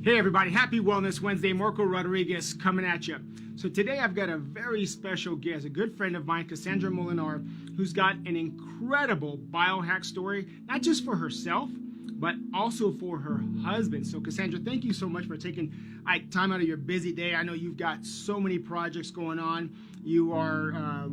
Hey everybody, happy Wellness Wednesday. Marco Rodriguez coming at you. So today I've got a very special guest, a good friend of mine, Cassandra Molinar, who's got an incredible biohack story, not just for herself, but also for her husband. So Cassandra, thank you so much for taking time out of your busy day. I know you've got so many projects going on. You are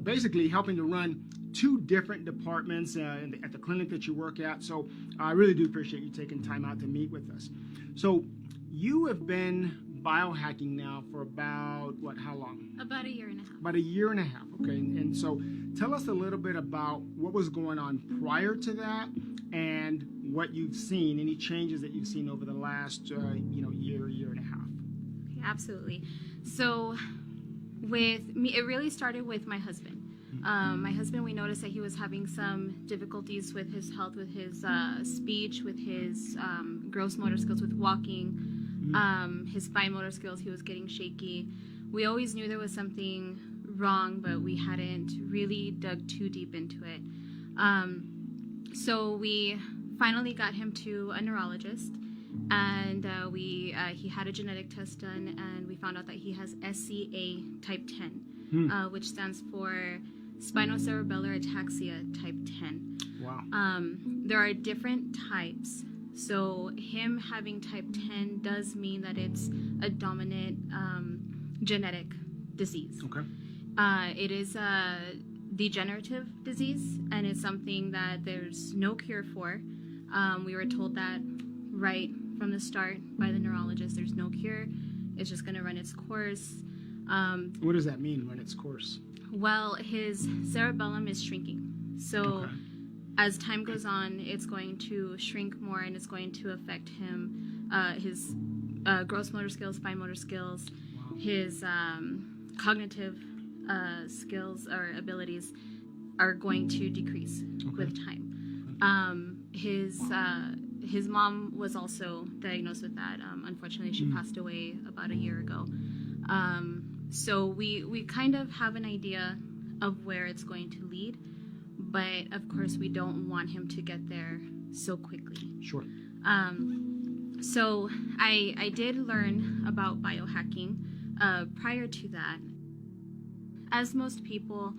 basically helping to run two different departments at the clinic that you work at. So I really do appreciate you taking time out to meet with us. So you have been biohacking now for about, how long? About a year and a half. About a year and a half, okay. And so tell us a little bit about what was going on prior to that and what you've seen, any changes that you've seen over the last, year and a half. Okay, absolutely. So with me, it really started with my husband. My husband, we noticed that he was having some difficulties with his health, with his speech, with his gross motor skills, with walking, his fine motor skills. He was getting shaky. We always knew there was something wrong, but we hadn't really dug too deep into it. So we finally got him to a neurologist, and he had a genetic test done, and we found out that he has SCA type 10, which stands for spinocerebellar ataxia type 10. Wow. There are different types. So him having type 10 does mean that it's a dominant genetic disease. Okay. It is a degenerative disease, and it's something that there's no cure for. We were told that right from the start by the neurologist. There's no cure. It's just going to run its course. What does that mean, run its course? Well, his cerebellum is shrinking. So as time goes on, it's going to shrink more, and it's going to affect him, his gross motor skills, fine motor skills, his cognitive skills or abilities are going to decrease with time. His mom was also diagnosed with that. Unfortunately, she passed away about a year ago. So we kind of have an idea of where it's going to lead, but of course we don't want him to get there so quickly. Sure. So I did learn about biohacking prior to that. As most people,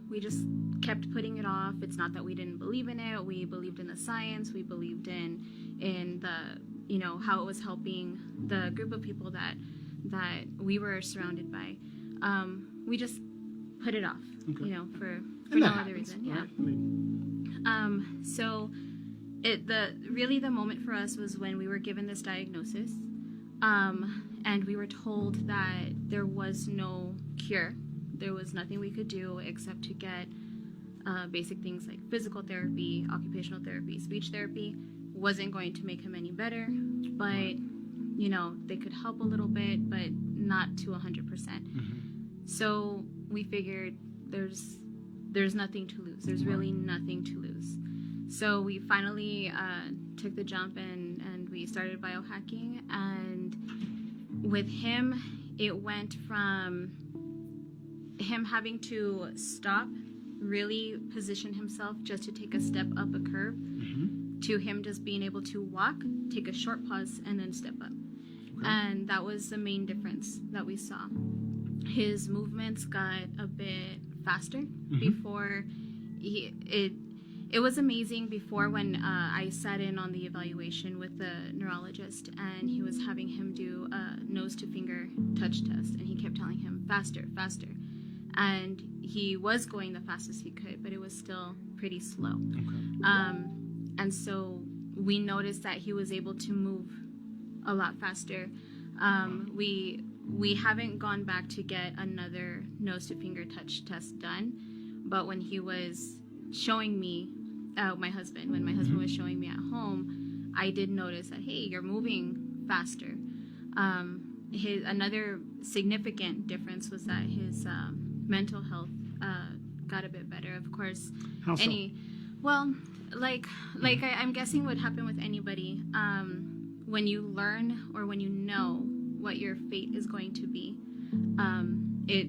we just kept putting it off. It's not that we didn't believe in it. We believed in the science. We believed in the, how it was helping the group of people that we were surrounded by. We just put it off, for no other reason. Right? So the moment for us was when we were given this diagnosis, and we were told that there was no cure. There was nothing we could do except to get basic things like physical therapy, occupational therapy, speech therapy. Wasn't going to make him any better, but they could help a little bit, but not to 100%. So we figured there's nothing to lose. There's really nothing to lose. So we finally took the jump and we started biohacking. And with him, it went from him having to stop, really position himself just to take a step up a curve, to him just being able to walk, take a short pause, and then step up. And that was the main difference that we saw. His movements got a bit faster before. It was amazing before when I sat in on the evaluation with the neurologist, and he was having him do a nose to finger touch test, and he kept telling him faster, faster. And he was going the fastest he could, but it was still pretty slow. And so we noticed that he was able to move a lot faster. We haven't gone back to get another nose to finger touch test done, but when he was showing me, when my husband was showing me at home, I did notice that, hey, you're moving faster. Another significant difference was that his mental health got a bit better. Of course, How so? I'm guessing would happen with anybody. When you learn or when you know what your fate is going to be, it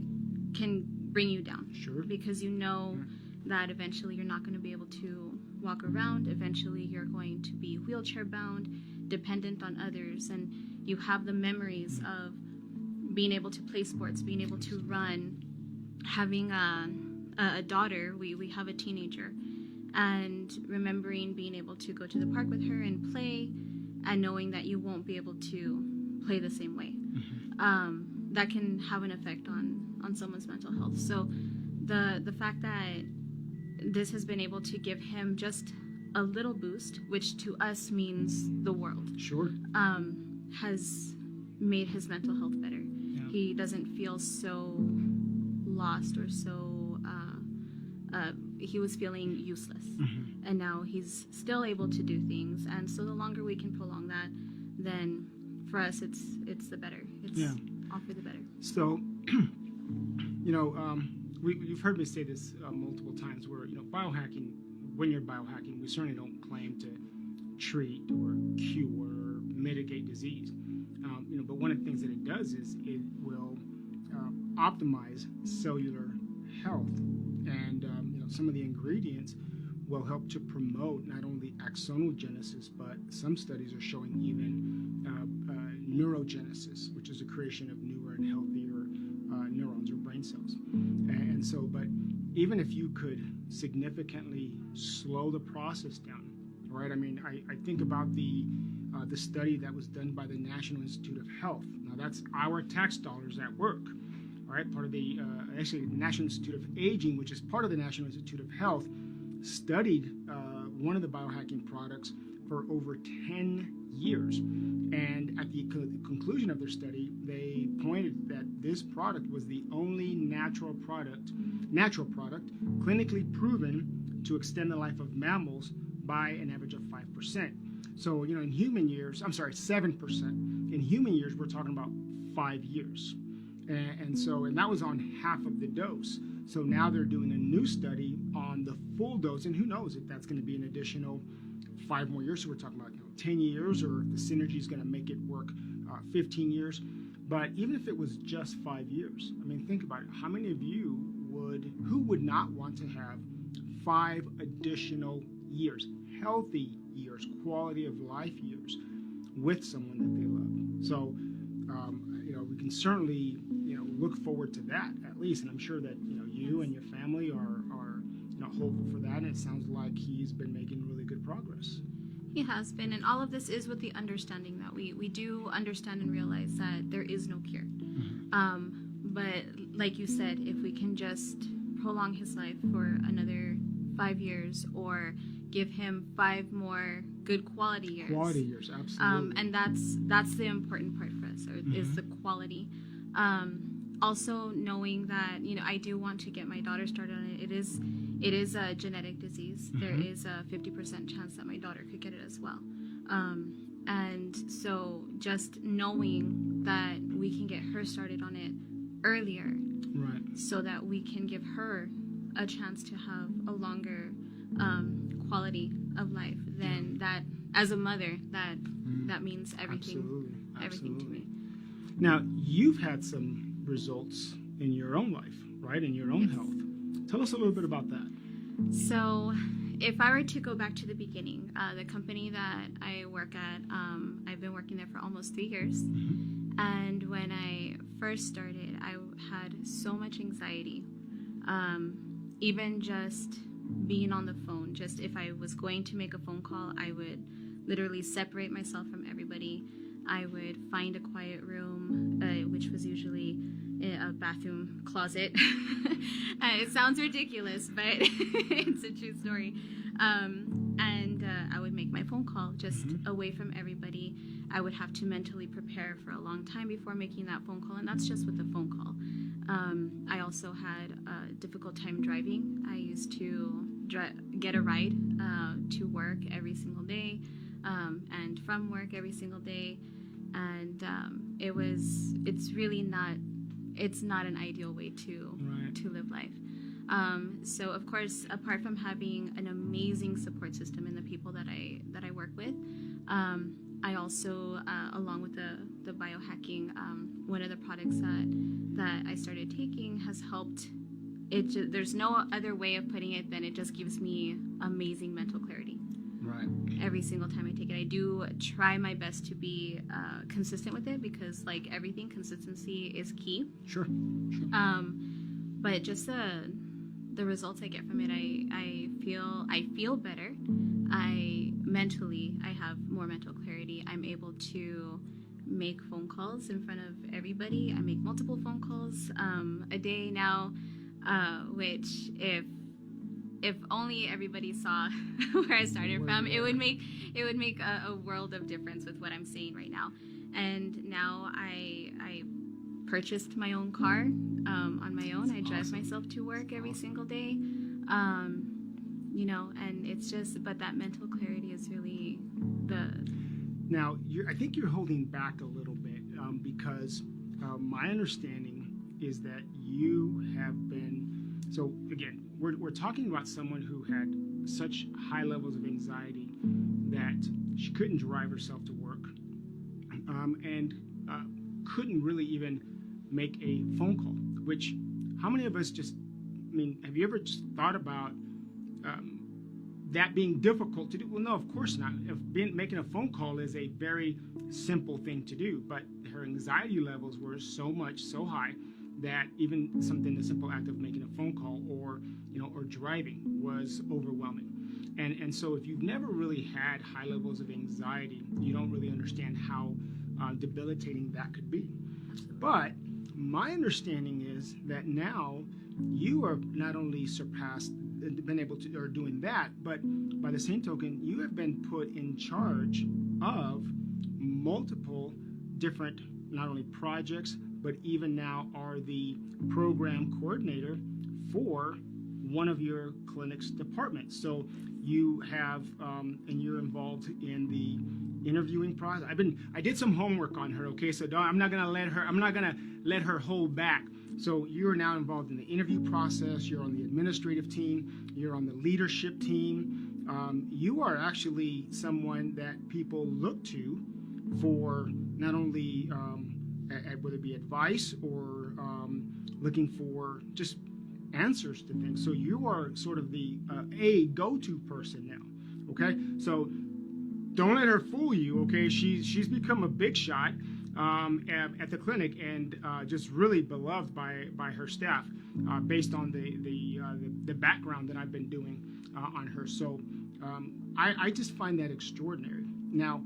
can bring you down. Sure. Because you know that eventually you're not going to be able to walk around. Eventually you're going to be wheelchair bound, dependent on others, and you have the memories of being able to play sports, being able to run, having a daughter. We have a teenager, and remembering being able to go to the park with her and play, and knowing that you won't be able to play the same way. That can have an effect on someone's mental health. So the fact that this has been able to give him just a little boost, which to us means the world, Sure. has made his mental health better. Yeah. He doesn't feel so lost or so he was feeling useless, and now he's still able to do things. And so the longer we can prolong that, then for us it's the better. It's all for the better. So, you've heard me say this multiple times, where biohacking, when you're biohacking, we certainly don't claim to treat or cure or mitigate disease. But one of the things that it does is it will optimize cellular health, and some of the ingredients will help to promote not only axonogenesis, but some studies are showing even neurogenesis, which is the creation of newer and healthier neurons or brain cells. And so, but even if you could significantly slow the process down, right? I mean, I think about the study that was done by the National Institute of Health. Now, that's our tax dollars at work, all right? Part of the, actually, the National Institute of Aging, which is part of the National Institute of Health, studied one of the biohacking products for over 10 years. And at the conclusion of their study, they pointed that this product was the only natural product clinically proven to extend the life of mammals by an average of 5%. So, in human years, 7%. In human years, we're talking about 5 years. And that was on half of the dose. So now they're doing a new study on the full dose, and who knows if that's going to be an additional 5 more years. So we're talking about 10 years, or if the synergy is going to make it work 15 years. But even if it was just 5 years, I mean, think about it. How many of you who would not want to have 5 additional years, healthy years, quality of life years with someone that they love? So, we can certainly, look forward to that at least. And I'm sure that, you and your family are hopeful for that. And it sounds like he's been making really good progress. He has been, and all of this is with the understanding that we do understand and realize that there is no cure. But like you said, if we can just prolong his life for another 5 years, or give him 5 more good quality years. Quality years, absolutely. And that's the important part for us, is the quality. Also knowing that, I do want to get my daughter started on it. It is a genetic disease. There is a 50% chance that my daughter could get it as well. And so just knowing that we can get her started on it earlier, right, so that we can give her a chance to have a longer quality of life, then that, as a mother, that means everything. Absolutely. Everything to me. Now, you've had some results in your own life, right? In your own health. Tell us a little bit about that. So, if I were to go back to the beginning, the company that I work at, I've been working there for almost 3 years. And when I first started, I had so much anxiety. Even just being on the phone, just if I was going to make a phone call, I would literally separate myself from everybody. I would find a quiet room, which was usually a bathroom closet. It sounds ridiculous, but it's a true story. And I would make my phone call just away from everybody. I would have to mentally prepare for a long time before making that phone call, and that's just with the phone call. I also had a difficult time driving. I used to get a ride to work every single day, and from work every single day. And it's really not an ideal way to live life. So of course, apart from having an amazing support system in the people that I work with, I also, along with the biohacking, one of the products that I started taking has helped. There's no other way of putting it than it just gives me amazing mental clarity. Right. every single time I take it. I do try my best to be consistent with it, because like everything, consistency is key. Sure. But just the results I get from it, I feel better. I have more mental clarity. I'm able to make phone calls in front of everybody. I make multiple phone calls a day now, which if only everybody saw where I started from, it would make a world of difference with what I'm saying right now. And now I purchased my own car on my own. I drive myself to work every single day. And it's just, but that mental clarity is really Now, I think you're holding back a little bit because my understanding is that you have been, so again, we're talking about someone who had such high levels of anxiety that she couldn't drive herself to work and couldn't really even make a phone call, which how many of us have you ever just thought about that being difficult to do? Well, no, of course not. Making a phone call is a very simple thing to do, but her anxiety levels were so high that even the simple act of making a phone call or driving was overwhelming. And so if you've never really had high levels of anxiety, you don't really understand how debilitating that could be. But my understanding is that now you are not only been able to, or doing that, but by the same token, you have been put in charge of multiple different, not only projects, but even now are the program coordinator for one of your clinic's departments. So you have, and you're involved in the interviewing process. I did some homework on her. Okay, so I'm not gonna let her hold back. So you're now involved in the interview process. You're on the administrative team. You're on the leadership team. You are actually someone that people look to for not only whether it be advice or looking for just answers to things. So you are sort of the go-to person now. Okay, so don't let her fool you. Okay, she's become a big shot at the clinic and just really beloved by her staff based on the background that I've been doing on her. So I just find that extraordinary. Now,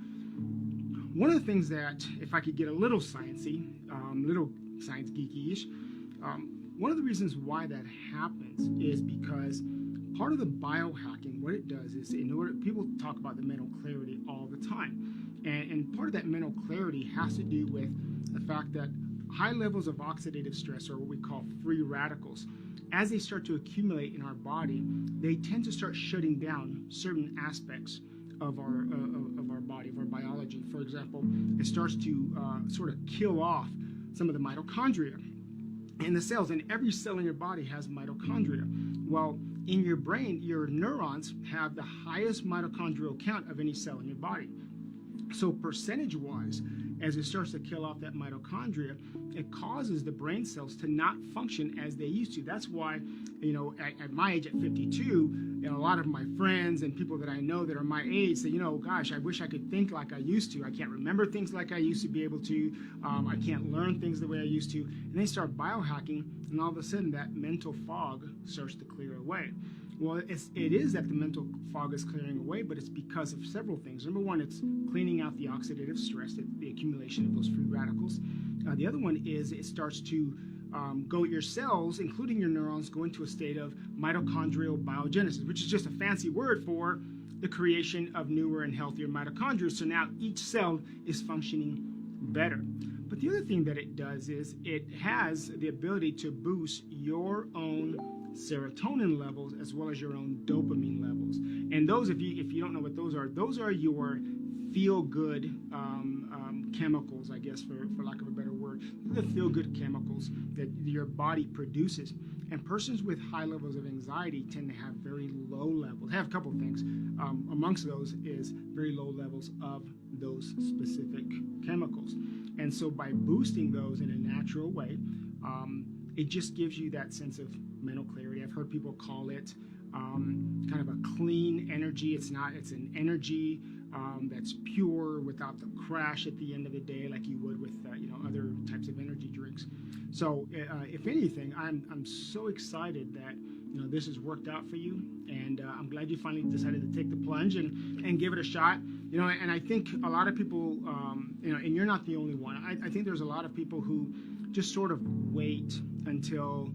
one of the things that, if I could get a little sciencey, little science geeky-ish, one of the reasons why that happens is because part of the biohacking, what it does is, people talk about the mental clarity all the time, and part of that mental clarity has to do with the fact that high levels of oxidative stress, or what we call free radicals, as they start to accumulate in our body, they tend to start shutting down certain aspects of our body, of our biology. For example, it starts to sort of kill off some of the mitochondria in the cells, and every cell in your body has mitochondria. Well, in your brain, your neurons have the highest mitochondrial count of any cell in your body. So percentage-wise, as it starts to kill off that mitochondria, it causes the brain cells to not function as they used to. That's why, at my age, at 52, a lot of my friends and people that I know that are my age say, gosh, I wish I could think like I used to. I can't remember things like I used to be able to. I can't learn things the way I used to. And they start biohacking, and all of a sudden that mental fog starts to clear away. Well, it is that the mental fog is clearing away, but it's because of several things. Number one, it's cleaning out the oxidative stress, the accumulation of those free radicals. The other one is it starts to your cells, including your neurons, go into a state of mitochondrial biogenesis, which is just a fancy word for the creation of newer and healthier mitochondria. So now each cell is functioning better. But the other thing that it does is it has the ability to boost your own serotonin levels as well as your own dopamine levels. And those, if you don't know what those are your feel-good chemicals, I guess, for lack of a better word. The feel-good chemicals that your body produces. And persons with high levels of anxiety tend to have very low levels. Have a couple of things. Amongst those is very low levels of those specific chemicals. And so by boosting those in a natural way, it just gives you that sense of mental clarity. I've heard people call it kind of a clean energy. It's an energy that's pure without the crash at the end of the day like you would with other types of energy drinks. So if anything, I'm so excited that this has worked out for you, and I'm glad you finally decided to take the plunge and give it a shot. And I think a lot of people, and you're not the only one. I think there's a lot of people who just sort of wait until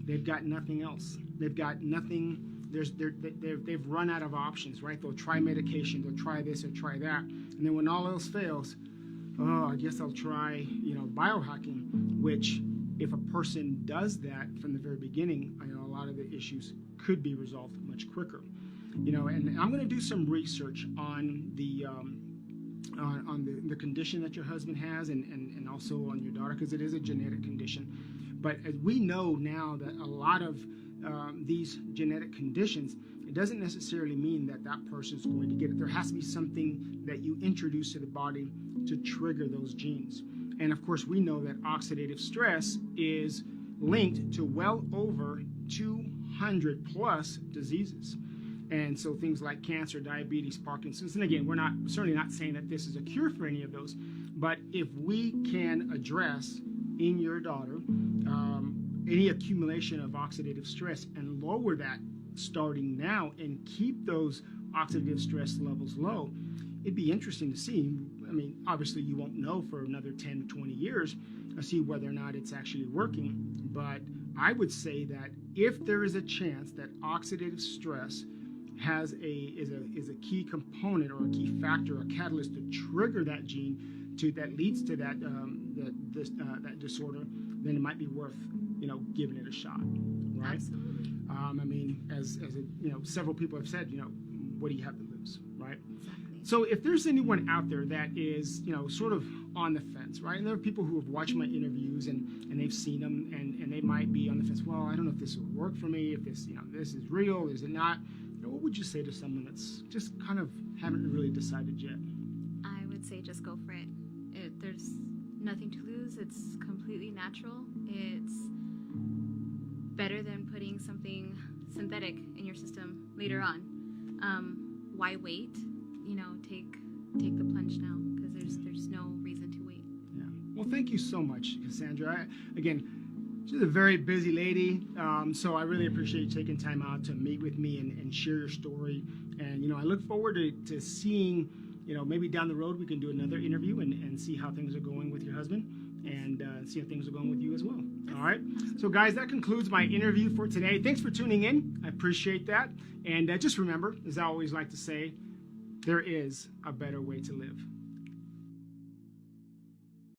they've got nothing else. They've got nothing. They've run out of options, right? They'll try medication, they'll try this or try that, and then when all else fails, I guess I'll try, biohacking. Which, if a person does that from the very beginning, a lot of the issues could be resolved much quicker. And I'm going to do some research on the condition that your husband has, and also on your daughter, because it is a genetic condition. But as we know now that a lot of these genetic conditions, it doesn't necessarily mean that that person is going to get it. There has to be something that you introduce to the body to trigger those genes. And of course, we know that oxidative stress is linked to well over 200 plus diseases. And so things like cancer, diabetes, Parkinson's, and again, we're certainly not saying that this is a cure for any of those, but if we can address in your daughter any accumulation of oxidative stress and lower that starting now and keep those oxidative stress levels low, it'd be interesting to see. I mean, obviously you won't know for another 10, 20 years to see whether or not it's actually working, but I would say that if there is a chance that oxidative stress is a key component or a key factor, a catalyst to trigger that gene that leads to that that disorder, then it might be worth giving it a shot, right? Absolutely. I mean, as several people have said, what do you have to lose, right? Exactly. So if there's anyone out there that is sort of on the fence, right? And there are people who have watched my interviews and they've seen them, and they might be on the fence. Well, I don't know if this will work for me. If this this is real, is it not? What would you say to someone that's just kind of haven't really decided yet? I would say just go for it. There's nothing to lose. It's completely natural. It's better than putting something synthetic in your system later on. Why wait? Take the plunge now, because there's no reason to wait. Yeah. Well, thank you so much, Cassandra. Again, she's a very busy lady, so I really appreciate you taking time out to meet with me and share your story. And I look forward to seeing, maybe down the road we can do another interview and see how things are going with your husband, and see how things are going with you as well. All right. So guys, that concludes my interview for today. Thanks for tuning in. I appreciate that. And just remember, as I always like to say, there is a better way to live.